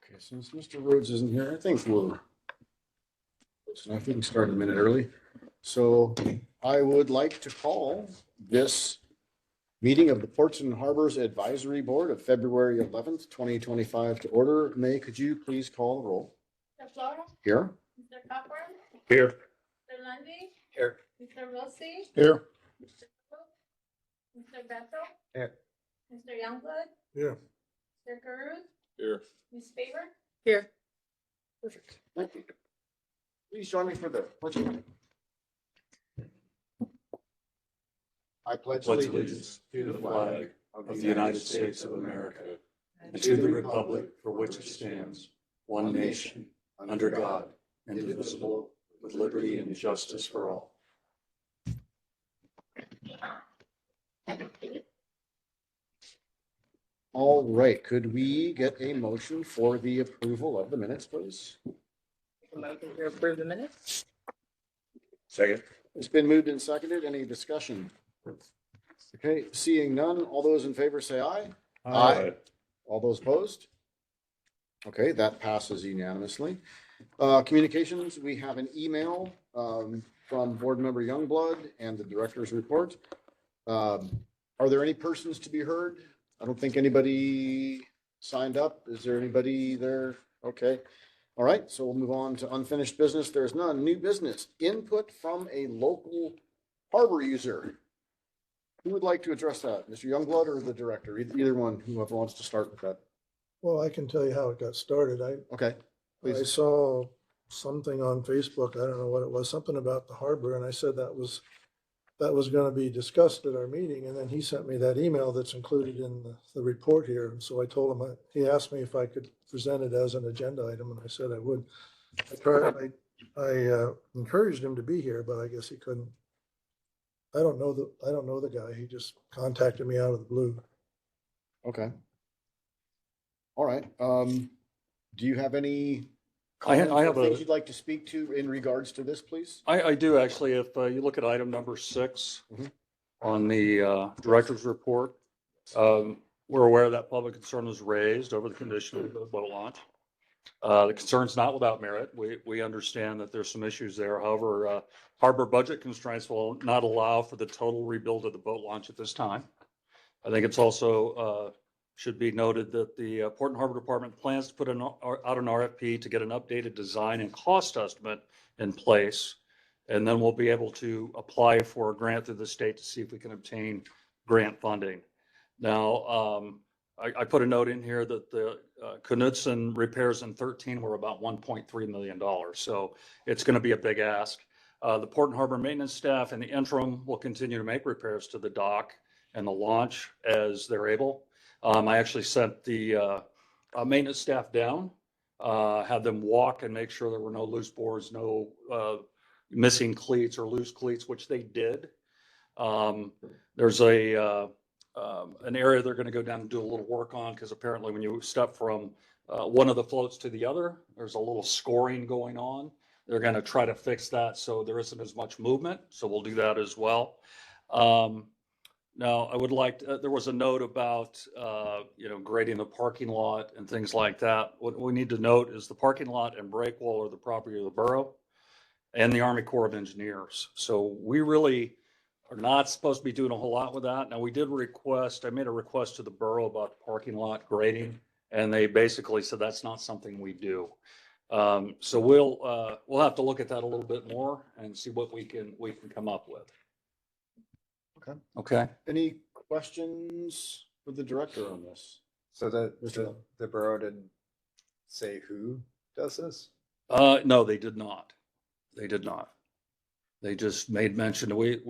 Okay, since Mr. Rhodes isn't here, I think we can start a minute early. So I would like to call this meeting of the Ports and Harbors Advisory Board of February 11th, 2025 to order. May, could you please call the roll? Mr. Flora, Here. Mr. Cockburn, Here. Mr. Lundy, Here. Mr. Wilsey, Here. Mr. Cook, Mr. Bethel, Here. Mr. Youngblood, Here. Mr. Carew, Here. Ms. Favor. Here. Perfect. Thank you. Please join me for the pledge. I pledge allegiance to the flag of the United States of America and to the republic for which it stands, one nation, under God, indivisible, with liberty and justice for all. All right, could we get a motion for the approval of the minutes, please? Motion to approve the minutes? Second. It's been moved and seconded. Any discussion? Okay, seeing none, all those in favor say aye. Aye. All those opposed? Okay, that passes unanimously. Communications, we have an email from Board Member Youngblood and the Director's report. Are there any persons to be heard? I don't think anybody signed up. Is there anybody there? Okay. All right, so we'll move on to unfinished business. There's none. New business, input from a local harbor user. Who would like to address that? Mr. Youngblood or the director? Either one, whoever wants to start with that. Well, I can tell you how it got started. Okay, I please. saw something on Facebook. I don't know what it was, something about the harbor, and I said that was going to be discussed at our meeting. And then he sent me that email that's included in the report here. And so I told him, he asked me if I could present it as an agenda item, and I said I would. I encouraged him to be here, but I guess he couldn't. I don't know the guy. He just contacted me out of the blue. Okay. All right. Do you have any I comments have or things a, you'd like to speak to in regards to this, please? I do actually, if you look at item number 6 Mhm. on the director's report, we're aware that public concern was raised over the condition of the boat launch. The concern's not without merit. We understand that there's some issues there. However, harbor budget constraints will not allow for the total rebuild of the boat launch at this time. I think it's also should be noted that the Port and Harbor Department plans to put out an RFP to get an updated design and cost estimate in place. And then we'll be able to apply for a grant through the state to see if we can obtain grant funding. Now, I put a note in here that the Knudsen repairs in 13 were about $1.3 million. So it's going to be a big ask. The Port and Harbor maintenance staff in the interim will continue to make repairs to the dock and the launch as they're able. I actually sent the maintenance staff down, had them walk and make sure there were no loose boards, no missing cleats or loose cleats, which they did. There's an area they're going to go down and do a little work on because apparently when you step from one of the floats to the other, there's a little scoring going on. They're going to try to fix that so there isn't as much movement. So we'll do that as well. Now, I would like to, there was a note about, grading the parking lot and things like that. What we need to note is the parking lot and break wall are the property of the borough and the Army Corps of Engineers. So we really are not supposed to be doing a whole lot with that. Now, I made a request to the borough about parking lot grading, and they basically said that's not something we do. So we'll have to look at that a little bit more and see what we can come up with. Okay. Okay. Any questions for the director on this? So Mr. the borough didn't say who does this? No, they did not. They did not. They just made mention. We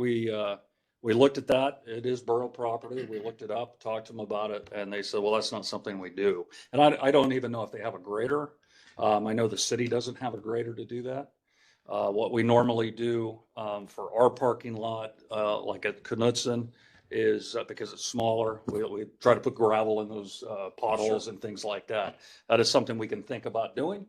looked at that. It is borough property. We looked it up, talked to them about it, and they said, well, that's not something we do. And I don't even know if they have a grader. I know the city doesn't have a grader to do that. What we normally do for our parking lot, like at Knudsen, is because it's smaller, we try to put gravel in those potholes and things like that. That is something we can think about doing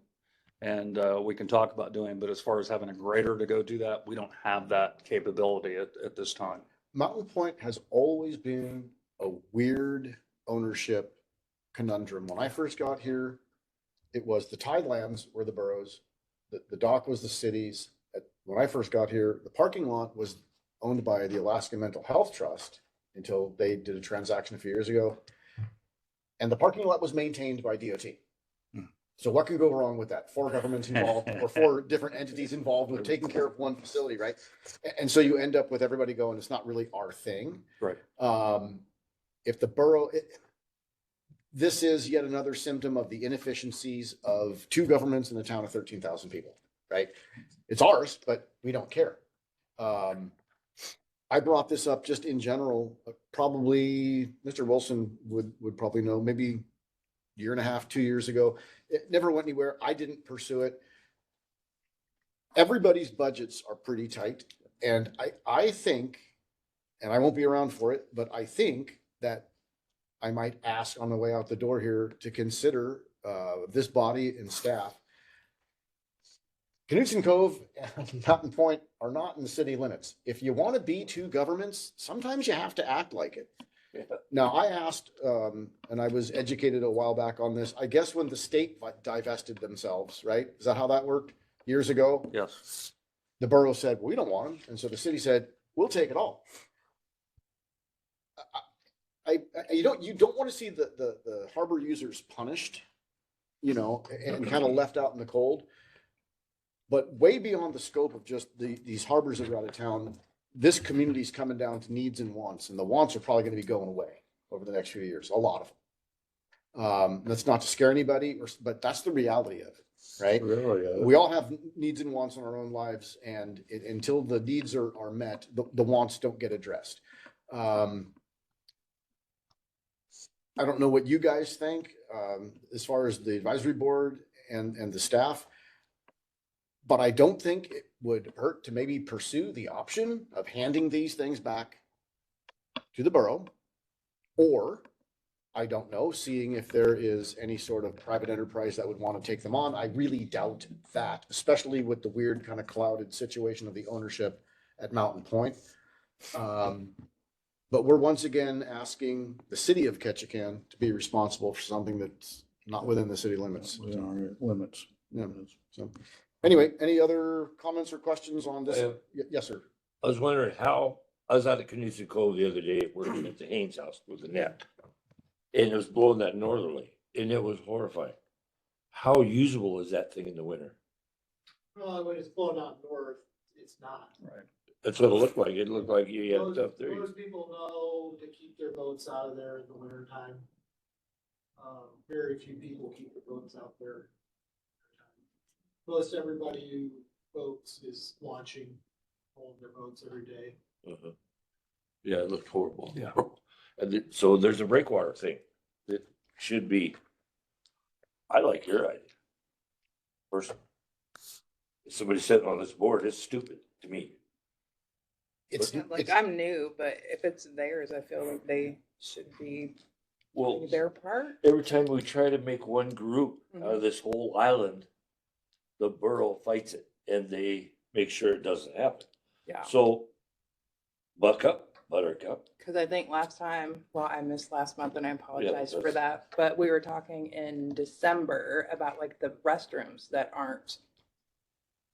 and we can talk about doing. But as far as having a grader to go do that, we don't have that capability at this time. Mountain Point has always been a weird ownership conundrum. When I first got here, it was the tidelands were the boroughs, the dock was the cities. When I first got here, the parking lot was owned by the Alaska Mental Health Trust until they did a transaction a few years ago. And the parking lot was maintained by DOT. So what could go wrong with that? 4 governments involved or 4 different entities involved with taking care of one facility, right? And so you end up with everybody going, it's not really our thing. Right. If the borough, this is yet another symptom of the inefficiencies of 2 governments in a town of 13,000 people, right? It's ours, but we don't care. I brought this up just in general, probably Mr. Wilson would probably know, maybe 1.5, 2 years ago. It never went anywhere. I didn't pursue it. Everybody's budgets are pretty tight. And I think, and I won't be around for it, but I think that I might ask on the way out the door here to consider this body and staff. Knudsen Cove and Mountain Point are not in the city limits. If you want to be 2 governments, sometimes you have to act like it. Now, I asked, and I was educated a while back on this, I guess when the state divested themselves, right? Is that how that worked years ago? Yes. The borough said, we don't want them. And so the city said, we'll take it all. You don't want to see the harbor users punished, and kind of left out in the cold. But way beyond the scope of just these harbors that are out of town, this community's coming down to needs and wants, and the wants are probably going to be going away over the next few years, a lot of them. That's not to scare anybody, but that's the reality of it, right? Really? We all have needs and wants in our own lives, and until the needs are met, the wants don't get addressed. I don't know what you guys think as far as the advisory board and the staff, but I don't think it would hurt to maybe pursue the option of handing these things back to the borough, or I don't know, seeing if there is any sort of private enterprise that would want to take them on. I really doubt that, especially with the weird kind of clouded situation of the ownership at Mountain Point. But we're once again asking the city of Ketchikan to be responsible for something that's not within the city limits. Within our limits. Yeah. So anyway, any other comments or questions on this? Yes, sir. I was wondering how, I was out at Knudsen Cove the other day working at the Haynes house with the net. And it was blowing that northerly and it was horrifying. How usable is that thing in the winter? Well, when it's blowing out north, it's not. Right. That's what it looked like. It looked like you had Most stuff there. most people know to keep their boats out of there in the winter time. Very few people keep their boats out there. Most everybody who boats is launching, hauling their boats every day. Uh-huh. Yeah, it looked horrible. Yeah. And so there's a breakwater thing that should be, I like your idea. Personally. If somebody's sitting on this board, it's stupid to me. Like, I'm new, but if it's theirs, I feel like they should be Well, doing their part. every time we try to make one group out of this whole island, the borough fights it and they make sure it doesn't happen. Yeah. So buck up, Buttercup. Cause I think last time, well, I missed last month and I apologize for that's- that, but we were talking in December about like the restrooms that aren't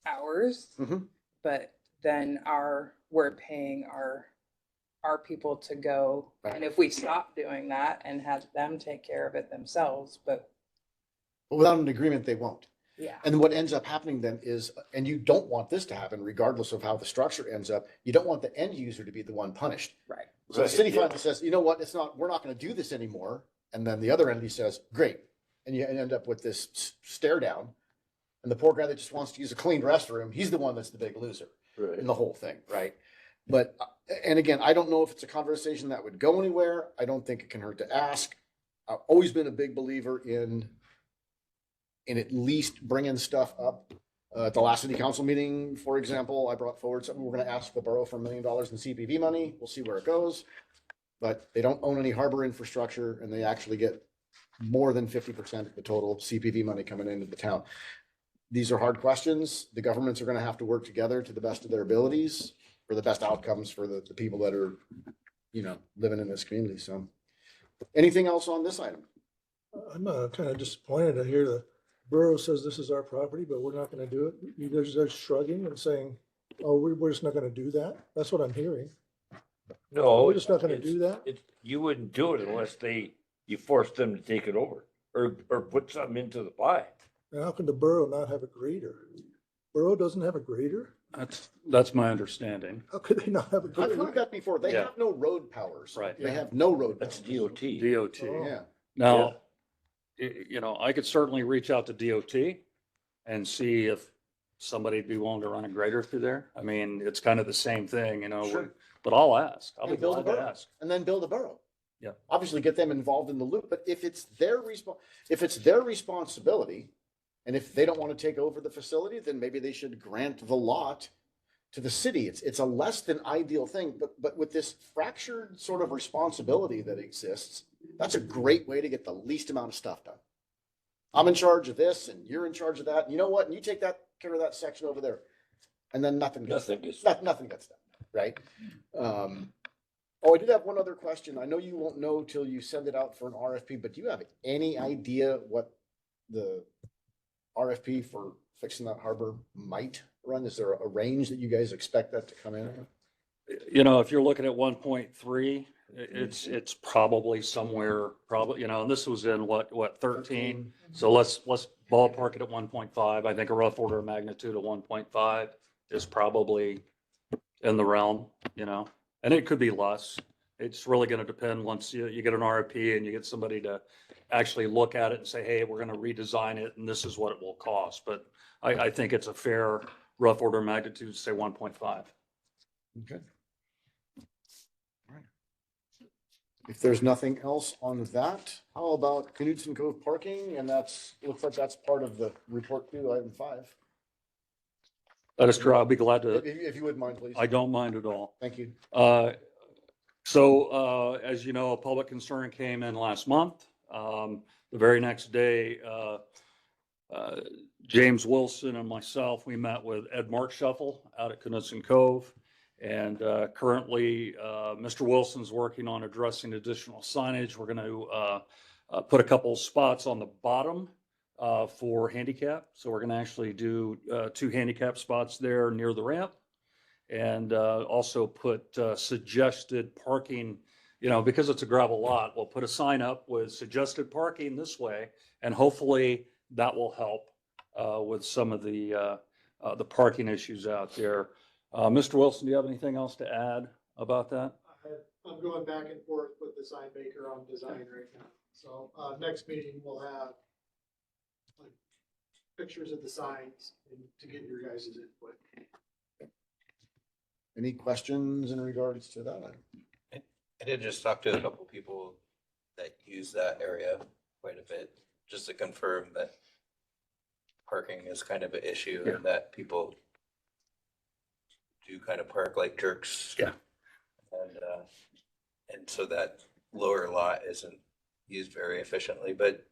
ours. Mhm. But then we're paying our people to go. And if we stop doing that and have them take care of it themselves, but Without an agreement, they won't. yeah. And what ends up happening then is, and you don't want this to happen regardless of how the structure ends up, you don't want the end user to be the one punished. Right. So the Right, city yeah. finally says, you know what, we're not gonna do this anymore. And then the other entity says, great. And you end up with this stare down. And the poor guy that just wants to use a clean restroom, he's the one that's the big loser in the whole thing, right? But, and again, I don't know if it's a conversation that would go anywhere. I don't think it can hurt to ask. I've always been a big believer in at least bringing stuff up. At the last city council meeting, for example, I brought forward something, we're gonna ask the borough for $1 million in CPV money. We'll see where it goes. But they don't own any harbor infrastructure and they actually get more than 50% of the total CPV money coming into the town. These are hard questions. The governments are gonna have to work together to the best of their abilities for the best outcomes for the people that are, living in this community. So anything else on this item? I'm kind of disappointed to hear borough says this is our property, but we're not gonna do it. They're shrugging and saying, oh, we're just not gonna do that. That's what I'm hearing. No. We're just not gonna it's- do that. You wouldn't do it unless you forced them to take it over or put something into the pie. Now, how can the borough not have a grader? Borough doesn't have a grader? That's my understanding. How could they not have a I've grader? heard that before. They Yeah. have no road powers. Right. They have no road That's powers. DOT. DOT. Oh. Yeah. Now, you know, I could certainly reach out to DOT and see if somebody'd be willing to run a grader through there. I mean, it's kind of the same thing, you know, Sure. but I'll ask. I'll be And build a glad to borough. ask. And then build a borough. Yeah. Obviously get them involved in the loop, but if it's their responsibility, and if they don't want to take over the facility, then maybe they should grant the lot to the city. It's a less than ideal thing, but with this fractured sort of responsibility that exists, that's a great way to get the least amount of stuff done. I'm in charge of this and you're in charge of that. And you know what? And you take care of that section over there. And then nothing gets Nothing is. nothing gets done, right? Oh, I did have one other question. I know you won't know till you send it out for an RFP, but do you have any idea what the RFP for fixing that harbor might run? Is there a range that you guys expect that to come in at? You know, if you're looking at 1.3, it's probably somewhere, you know, and this was in what, 13? So let's ballpark it at 1.5. I think a rough order of magnitude of 1.5 is probably in the realm, you know, and it could be less. It's really going to depend once you get an RFP and you get somebody to actually look at it and say, hey, we're going to redesign it and this is what it will cost. But I think it's a fair rough order of magnitude to say 1.5. Okay. All right. If there's nothing else on that, how about Knudsen Cove parking? And looks like that's part of the report too, item 5. That is true. I'll be glad to. If you wouldn't mind, please. I don't mind at all. Thank you. As you know, a public concern came in last month. The very next day, James Wilson and myself, we met with Ed Markshuffle out at Knudsen Cove. And currently, Mr. Wilson's working on addressing additional signage. We're going to put a couple spots on the bottom for handicap. So we're going to actually do 2 handicap spots there near the ramp. And also put suggested parking, you know, because it's a gravel lot, we'll put a sign up with suggested parking this way. And hopefully that will help with some of the parking issues out there. Mr. Wilson, do you have anything else to add about that? I'm going back and forth with the sign maker on design right now. So, next meeting we'll have like pictures of the signs and to get your guys' input. Any questions in regards to that? I did just talk to a couple people that use that area quite a bit, just to confirm that parking is kind of an issue and that people do kind of park like jerks. Yeah. And so that lower lot isn't used very efficiently, but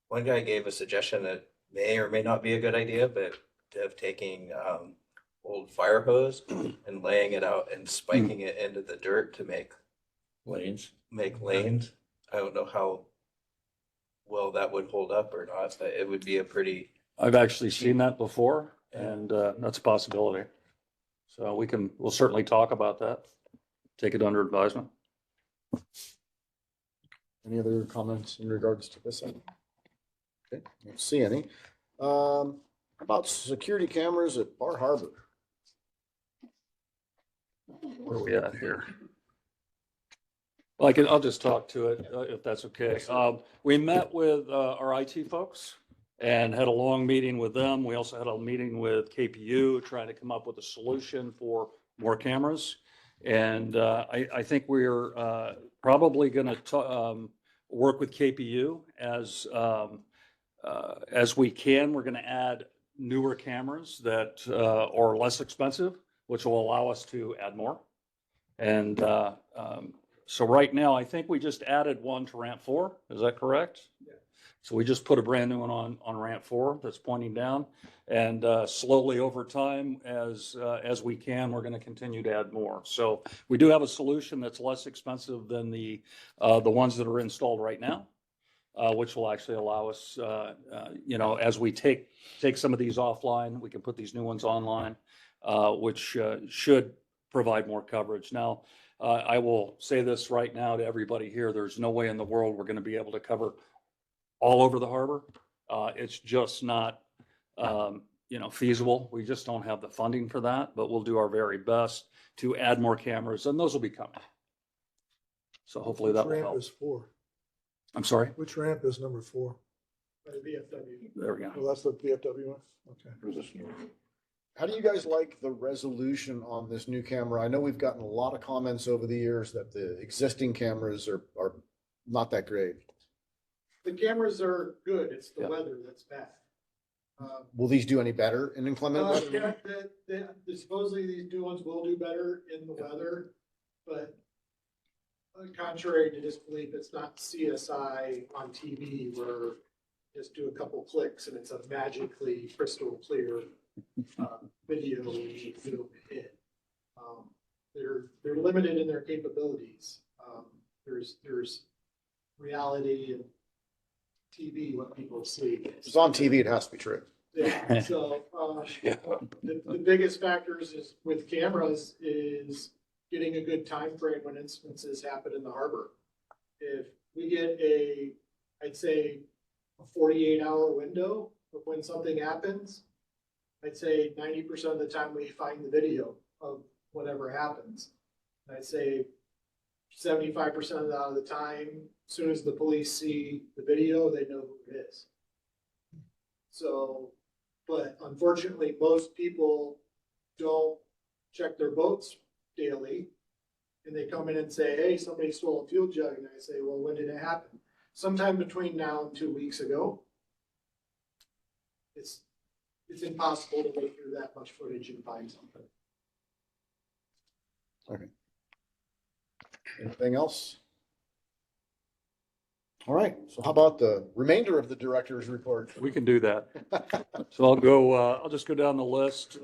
one guy gave a suggestion that may or may not be a good idea, but of taking old fire hose and laying it out and spiking it into the dirt to make Lanes. lanes. I don't know how well that would hold up or not, but it would be a pretty, I've actually seen that before and that's a possibility. So we'll certainly talk about that. Take it under advisement. Any other comments in regards to this item? Okay, don't see any. About security cameras at Bar Harbor. Where are we at here? Well, I'll just talk to it if that's okay. We met with our IT folks and had a long meeting with them. We also had a meeting with KPU trying to come up with a solution for more cameras. And I think we're probably going to work with KPU as we can. We're going to add newer cameras that are less expensive, which will allow us to add more. And so right now, I think we just added one to ramp 4. Is that correct? Yeah. So we just put a brand new one on ramp 4 that's pointing down. And slowly over time, as we can, we're going to continue to add more. So we do have a solution that's less expensive than the ones that are installed right now. which will actually allow us, as we take some of these offline, we can put these new ones online, which should provide more coverage. Now, I will say this right now to everybody here, there's no way in the world we're going to be able to cover all over the harbor. It's just not, feasible. We just don't have the funding for that, but we'll do our very best to add more cameras, and those will be coming. So hopefully that will Which ramp help. is 4? I'm sorry? Which ramp is number 4? By the VFW. There we go. Well, that's the VFW one? Okay. How do you guys like the resolution on this new camera? I know we've gotten a lot of comments over the years that the existing cameras are not that great. The cameras are good, it's the Yeah. weather that's bad. Will these do any better in inclement weather? Yeah, supposedly these new ones will do better in the weather, but contrary to disbelief, it's not CSI on TV where just do a couple clicks and it's a magically crystal clear video film hit. They're limited in their capabilities. There's reality and TV, what people see. If it's on TV, it has to be true. Yeah, so, the biggest factors is with cameras is getting a good time frame when instances happen in the harbor. If we get I'd say a 48-hour window of when something happens, I'd say 90% of the time we find the video of whatever happens. I'd say 75% of the time, as soon as the police see the video, they know who it is. So, but unfortunately, most people don't check their boats daily. And they come in and say, hey, somebody stole a fuel jug. And I say, well, when did it happen? Sometime between now and 2 weeks ago. It's impossible to go through that much footage and find something. Anything else? All right, so how about the remainder of the director's report? We can do that. So I'll just go down the list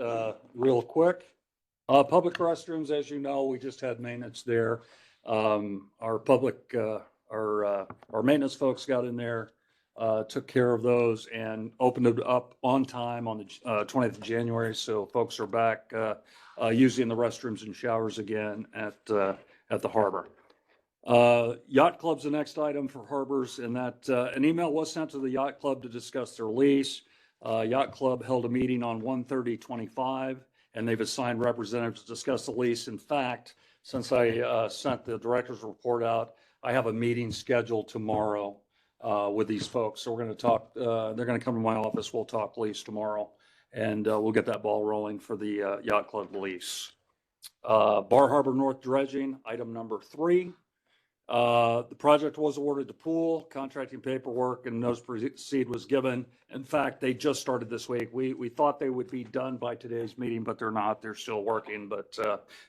real quick. Public restrooms, as you know, we just had maintenance there. Our maintenance folks got in there, took care of those and opened it up on time on the 20th of January. So folks are back using the restrooms and showers again at the harbor. Yacht Club's the next item for harbors, and that an email was sent to the Yacht Club to discuss their lease. Yacht Club held a meeting on 1/30/25, and they've assigned representatives to discuss the lease. In fact, since I sent the director's report out, I have a meeting scheduled tomorrow with these folks. So we're going to talk, they're going to come to my office. We'll talk lease tomorrow, and we'll get that ball rolling for the Yacht Club lease. Bar Harbor North dredging, item number 3. The project was awarded to Pool, contracting paperwork and notice proceed was given. In fact, they just started this week. We thought they would be done by today's meeting, but they're not. They're still working, but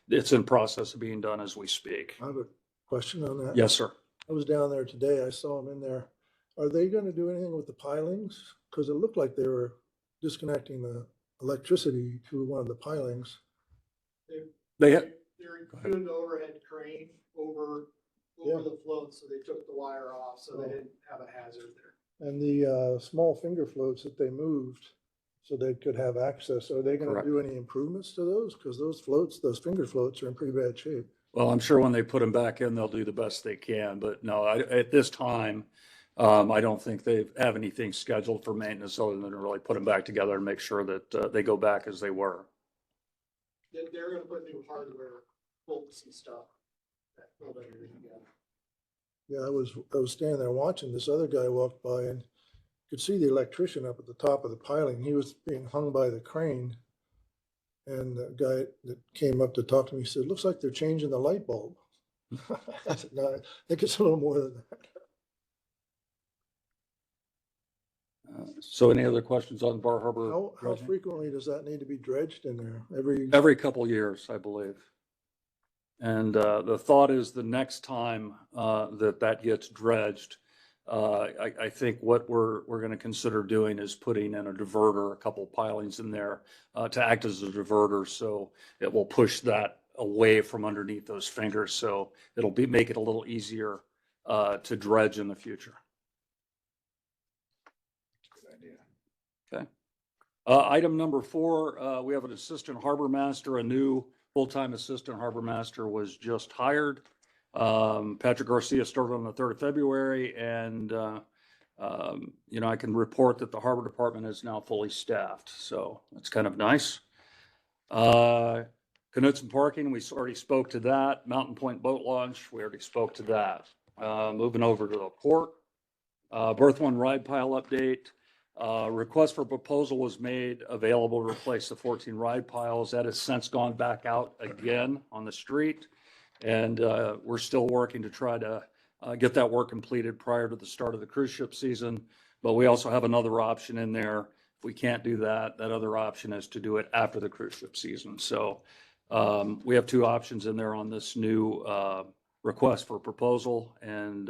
it's in process of being done as we speak. I have a question on that. Yes, sir. I was down there today. I saw them in there. Are they going to do anything with the pilings? Because it looked like they were disconnecting the electricity to one of the pilings. They had, They're doing the overhead crane over the float, so they took the wire off, so they didn't have a hazard there. And the small finger floats that they moved so they could have access, are they going to Correct. do any improvements to those? Because those finger floats are in pretty bad shape. well, I'm sure when they put them back in, they'll do the best they can, but no, at this time, I don't think they have anything scheduled for maintenance other than to really put them back together and make sure that they go back as they were. They're gonna put new hardware, bolts and stuff that hold everything together. Yeah, I was standing there watching, this other guy walked by and could see the electrician up at the top of the piling. He was being hung by the crane. And the guy that came up to talk to me said, looks like they're changing the light bulb. I said, no, I think it's a little more than that. So any other questions on Bar Harbor? How dredging? frequently does that need to be dredged in there? Every couple years, I believe. And the thought is the next time that gets dredged, I think what we're going to consider doing is putting in a diverter, a couple pilings in there to act as a diverter. So it will push that away from underneath those fingers. So it'll make it a little easier to dredge in the future. idea. Item number 4, we have an assistant harbor master. A new full-time assistant harbor master was just hired. Patrick Garcia started on the 3rd of February, and I can report that the harbor department is now fully staffed, so that's kind of nice. Knutson Parking, we already spoke to that. Mountain Point Boat Launch, we already spoke to that. Moving over to the port, Berth 1 ride pile update. Request for proposal was made available to replace the 14 ride piles. That has since gone back out again on the street. And we're still working to try to get that work completed prior to the start of the cruise ship season. But we also have another option in there. If we can't do that, that other option is to do it after the cruise ship season. So we have 2 options in there on this new request for proposal. And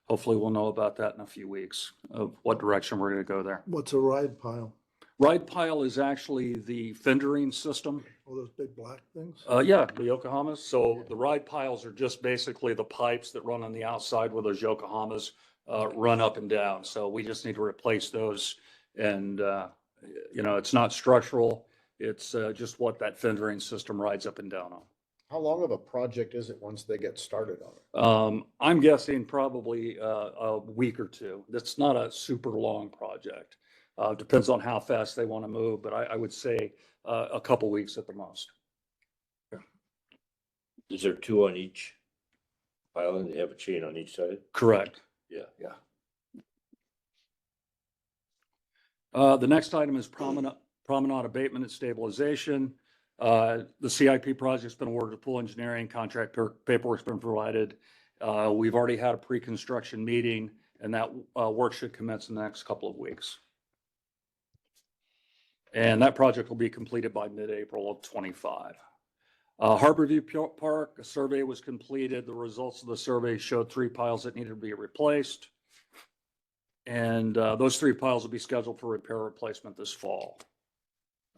hopefully we'll know about that in a few weeks of what direction we're going to go there. What's a ride pile? Ride pile is actually the fendering system. Oh, those big black things? Yeah, the Yokohamas. So the ride piles are just basically the pipes that run on the outside where those Yokohamas run up and down. So we just need to replace those. And, it's not structural. It's just what that fendering system rides up and down on. How long of a project is it once they get started on it? I'm guessing probably a week or 2. That's not a super long project. Depends on how fast they want to move, but I would say a couple weeks at the most. Is there 2 on each pile and they have a chain on each side? Correct. Yeah. The next item is promenade abatement and stabilization. The CIP project's been awarded to Pool Engineering, contract paperwork's been provided. We've already had a pre-construction meeting, and that work should commence in the next couple of weeks. And that project will be completed by mid-April of 25. Harborview Park, a survey was completed. The results of the survey showed 3 piles that needed to be replaced. And those 3 piles will be scheduled for repair replacement this fall.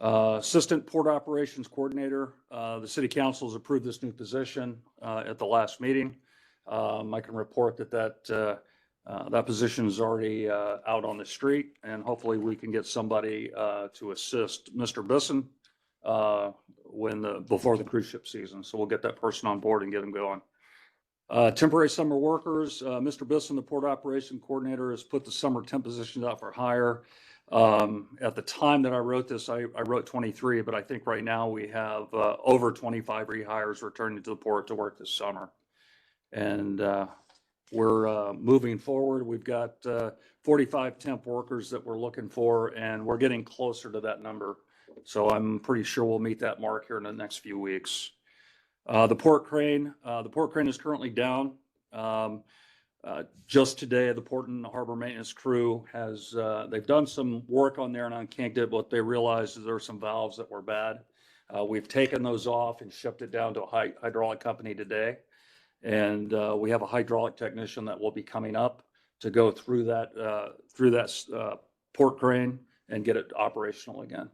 Assistant Port Operations Coordinator, the City Council has approved this new position at the last meeting. I can report that position is already out on the street, and hopefully we can get somebody to assist Mr. Bisson before the cruise ship season. So we'll get that person on board and get him going. Temporary summer workers, Mr. Bisson, the Port Operation Coordinator, has put the summer temp positions out for hire. At the time that I wrote this, I wrote 23, but I think right now we have over 25 rehires returning to the port to work this summer. And we're moving forward. We've got 45 temp workers that we're looking for, and we're getting closer to that number. So I'm pretty sure we'll meet that mark here in the next few weeks. The port crane is currently down. Just today, the port and harbor maintenance crew they've done some work on there and unkinked it, but they realized that there were some valves that were bad. We've taken those off and shipped it down to a hydraulic company today. And we have a hydraulic technician that will be coming up to go through that port crane and get it operational again.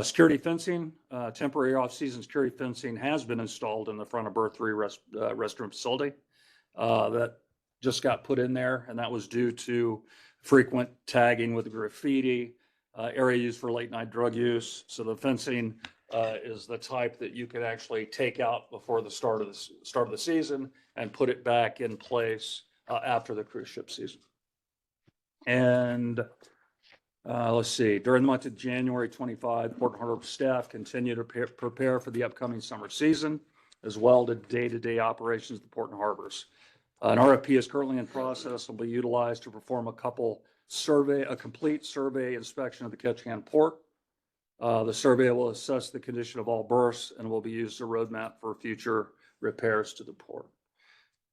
Security fencing, temporary off-season security fencing has been installed in the front of Berth 3 restroom facility. That just got put in there, and that was due to frequent tagging with graffiti, area used for late night drug use. So the fencing is the type that you can actually take out before the start of the season and put it back in place after the cruise ship season. And let's see, during the month of January 25, Port and Harbor staff continue to prepare for the upcoming summer season, as well as day-to-day operations of the Port and Harbors. An RFP is currently in process and will be utilized to perform a complete survey inspection of the Ketchikan Port. The survey will assess the condition of all berths and will be used as a roadmap for future repairs to the port.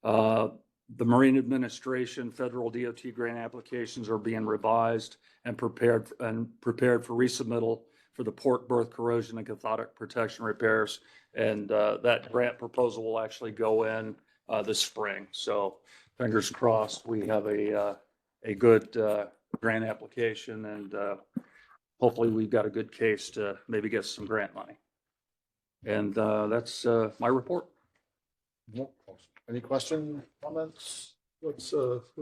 The Marine Administration federal DOT grant applications are being revised and prepared for resubmittal for the port berth corrosion and cathodic protection repairs. And that grant proposal will actually go in this spring. So fingers crossed, we have a good grant application, and hopefully we've got a good case to maybe get some grant money. And that's my report. Any questions, comments? What's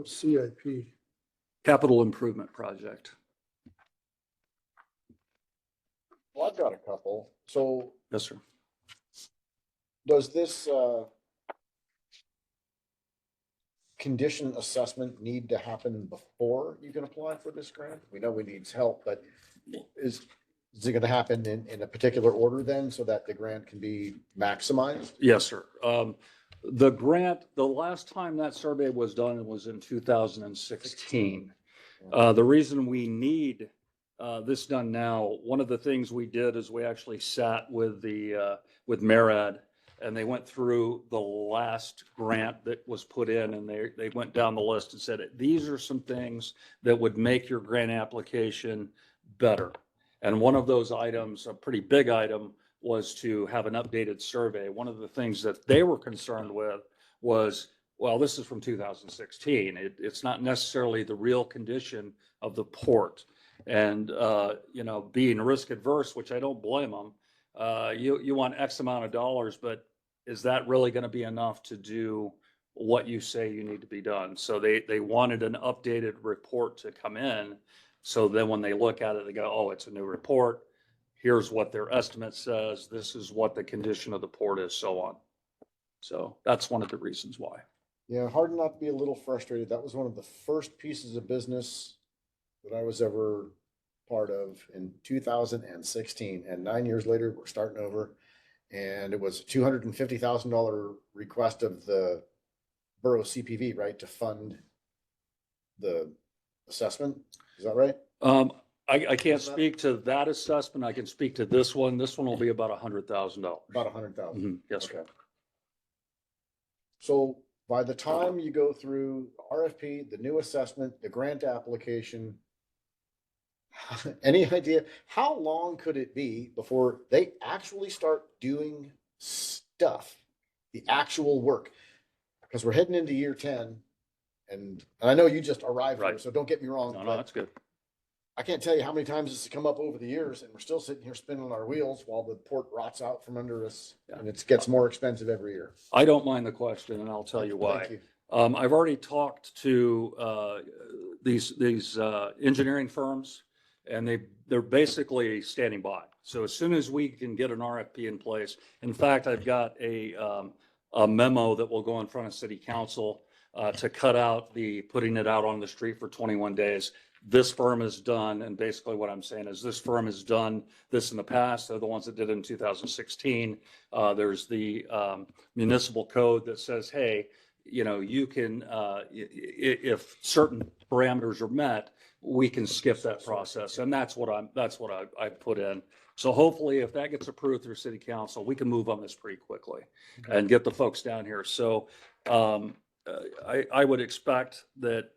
CIP? capital improvement project. Well, I've got a couple. So Yes, sir. does this, condition assessment need to happen before you can apply for this grant? We know we need help, but is it gonna happen in a particular order then so that the grant can be maximized? Yes, sir. The grant, the last time that survey was done was in 2016. The reason we need this done now, one of the things we did is we actually sat with with MARAD, and they went through the last grant that was put in, and they went down the list and said, these are some things that would make your grant application better. And one of those items, a pretty big item, was to have an updated survey. One of the things that they were concerned with was, well, this is from 2016. It's not necessarily the real condition of the port. And, you know, being risk adverse, which I don't blame them, you want X amount of dollars, but is that really going to be enough to do what you say you need to be done? So they wanted an updated report to come in. So then when they look at it, they go, oh, it's a new report. Here's what their estimate says. This is what the condition of the port is, so on. So that's one of the reasons why. Yeah, hard not to be a little frustrated. That was one of the first pieces of business that I was ever part of in 2016. And 9 years later, we're starting over. And it was a $250,000 request of the borough CPV, right, to fund the assessment. Is that right? I can't speak to that assessment. I can speak to this one. This one will be about $100,000. About 100,000. Yes, sir. Okay. So by the time you go through RFP, the new assessment, the grant application, any idea how long could it be before they actually start doing stuff, the actual work? Because we're heading into year 10, and I know you just arrived here, Right. so don't get me wrong. No, but that's good. I can't tell you how many times this has come up over the years, and we're still sitting here spinning our wheels while the port rots out from under us, and it gets more expensive every year. I don't mind the question, and I'll tell you why. Thank you. I've already talked to these engineering firms, and they're basically standing by. So as soon as we can get an RFP in place, in fact, I've got a memo that will go in front of City Council to cut out the putting it out on the street for 21 days. This firm has done, and basically what I'm saying is this firm has done this in the past. They're the ones that did it in 2016. There's the municipal code that says, hey, you know, you can, if certain parameters are met, we can skip that process. And that's what I put in. So hopefully if that gets approved through City Council, we can move on this pretty quickly and get the folks down here. So I would expect that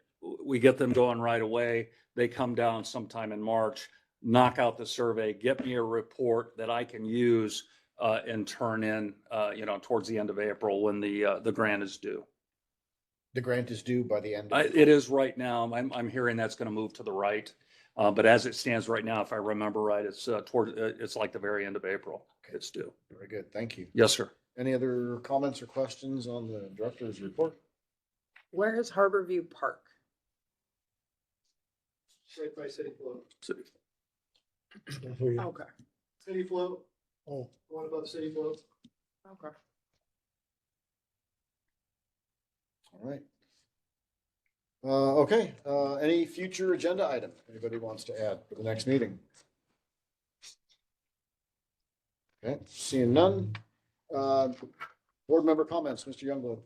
we get them going right away. They come down sometime in March, knock out the survey, get me a report that I can use and turn in, you know, towards the end of April when the grant is due. The grant is due by the end of It is right now. I'm hearing that's going to move to the right. But as it stands right now, if I remember right, it's it's like the very end of April. It's due. Very good. Thank you. Yes, sir. Any other comments or questions on the director's report? Where is Harborview Park? Right by City Float. I hear you. Okay, City Float, Oh, one above City Float. okay. All right. Okay, any future agenda item anybody wants to add for the next meeting? Okay, seeing none. Board member comments, Mr. Youngblood.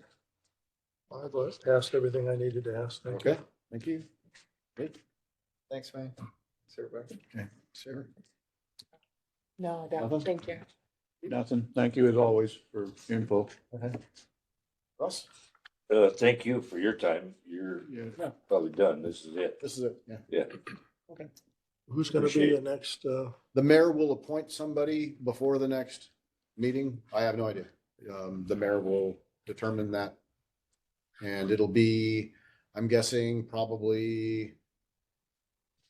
I've asked everything I needed to ask. Thank you. Okay, thank you. Good. Thanks, man. Thanks, everybody. Okay, Sarah. No, I Nothing? don't. Thank you. Nothing. Thank you as always for info. Okay. Russ, Thank you for your time. You're Yeah. probably done. This is it. this is it, yeah. Yeah. Who's gonna be Appreciate the next, The mayor will appoint somebody before the next meeting. I have no idea. The mayor will determine that. And it'll be, I'm guessing, probably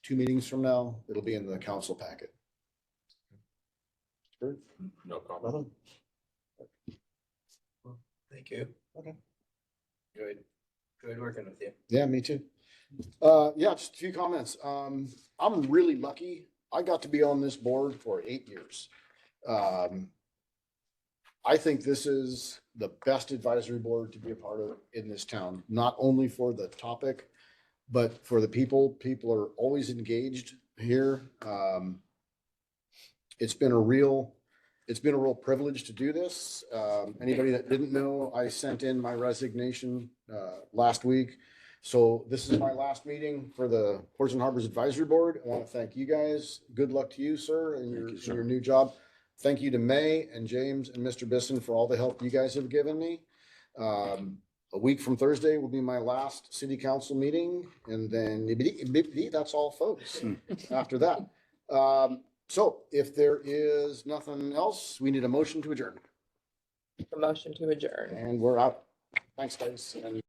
2 meetings from now. It'll be in the council packet. Sure. No problem. Nothing? Thank you. Okay. Good working with you. Yeah, me too. Yeah, just a few comments. I'm really lucky. I got to be on this board for 8 years. I think this is the best advisory board to be a part of in this town, not only for the topic, but for the people. People are always engaged here. It's been a real privilege to do this. Anybody that didn't know, I sent in my resignation last week. So this is my last meeting for the Ports and Harbors Advisory Board. I want to thank you guys. Good luck to you, sir, in your new job. Thank you to May and James and Mr. Bisson for all the help you guys have given me. A week from Thursday will be my last city council meeting, and then that's all, folks, after that. So if there is nothing else, we need a motion to adjourn. A motion to adjourn. And we're out. Thanks, guys. And